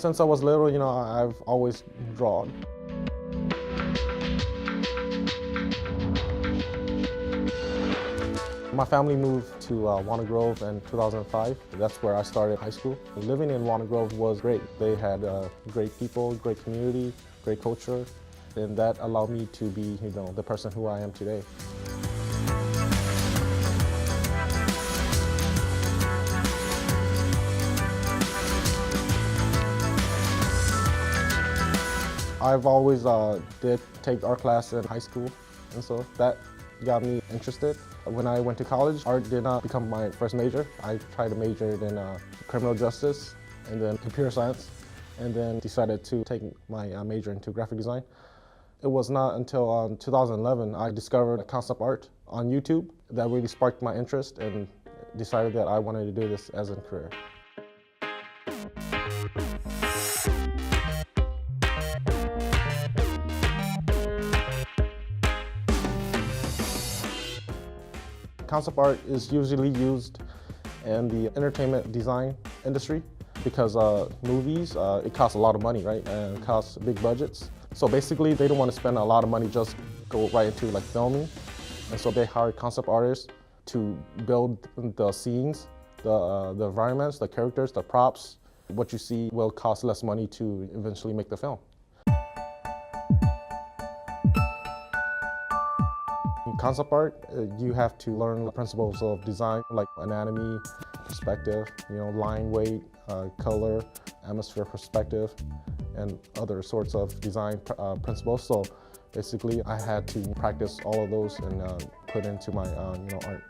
Since I was little, I've always drawn. My family moved to Walnut Grove in 2005. That's where I started high school. Living in Walnut Grove was great. They had great people, great community, great culture, and that allowed me to be, the person who I am today. I've always did take art class in high school, and so that got me interested. When I went to college, art did not become my first major. I tried to major in criminal justice and then computer science, and then decided to take my major into graphic design. It was not until 2011 I discovered concept art on YouTube that really sparked my interest and decided that I wanted to do this as a career. Concept art is usually used in the entertainment design industry because movies, it costs a lot of money, right? And it costs big budgets. So basically, they don't want to spend a lot of money just go right into like filming. And so they hire concept artists to build the scenes, the environments, the characters, the props. What you see will cost less money to eventually make the film. In concept art, you have to learn the principles of design, like anatomy, perspective, line weight, color, atmosphere perspective, and other sorts of design principles. So basically, I had to practice all of those and put into my art.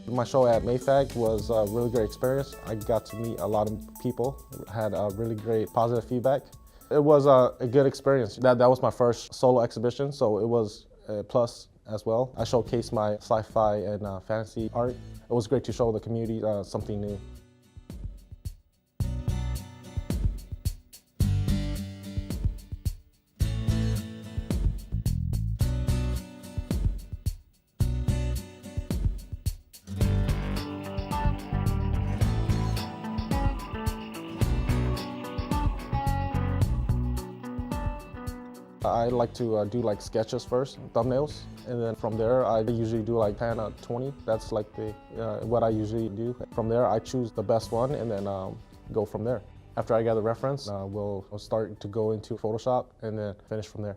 My show at Mayfag was a really great experience. I got to meet a lot of people, had really great positive feedback. It was a good experience. That was my first solo exhibition, so it was a plus as well. I showcased my sci-fi and fantasy art. It was great to show the community something new. I like to do like sketches first, thumbnails, and then from there I usually do like 10 or 20. That's like what I usually do. From there I choose the best one and then go from there. After I get the reference, we'll start to go into Photoshop and then finish from there.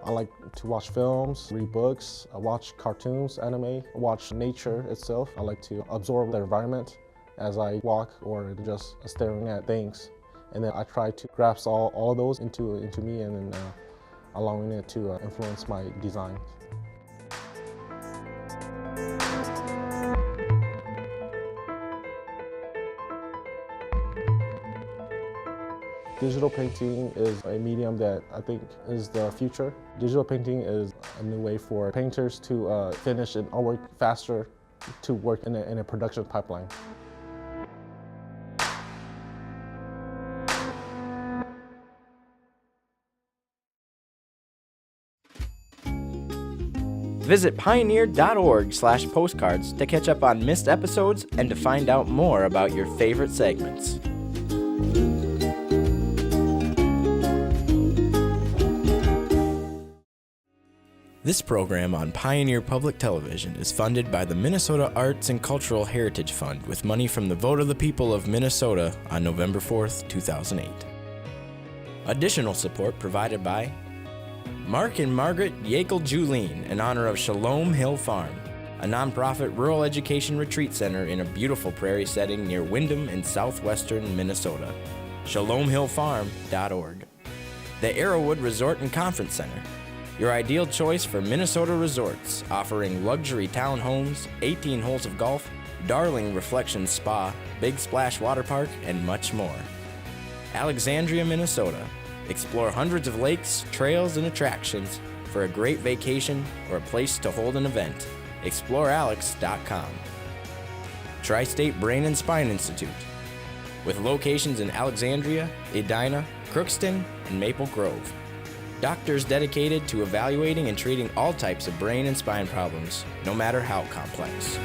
I like to watch films, read books, watch cartoons, anime, watch nature itself. I like to absorb the environment as I walk or just staring at things. And then I try to grasp all of those into me and then allowing it to influence my design. Digital painting is a medium that I think is the future. Digital painting is a new way for painters to finish an artwork faster, to work in a production pipeline. Visit pioneer.org/postcards to catch up on missed episodes and to find out more about your favorite segments. This program on Pioneer Public Television is funded by the Minnesota Arts and Cultural Heritage Fund with money from the vote of the people of Minnesota on November 4th, 2008. Additional support provided by Mark and Margaret Yakel-Julien in honor of Shalom Hill Farm, a nonprofit rural education retreat center in a beautiful prairie setting near Windham in southwestern Minnesota. ShalomHillFarm.org. The Arrowwood Resort and Conference Center, your ideal choice for Minnesota resorts, offering luxury townhomes, 18 holes of golf, Darling Reflections Spa, Big Splash Water Park, and much more. Alexandria, Minnesota. Explore hundreds of lakes, trails, and attractions for a great vacation or a place to hold an event. ExploreAlex.com. Tri-State Brain and Spine Institute, with locations in Alexandria, Edina, Crookston, and Maple Grove. Doctors dedicated to evaluating and treating all types of brain and spine problems, no matter how complex.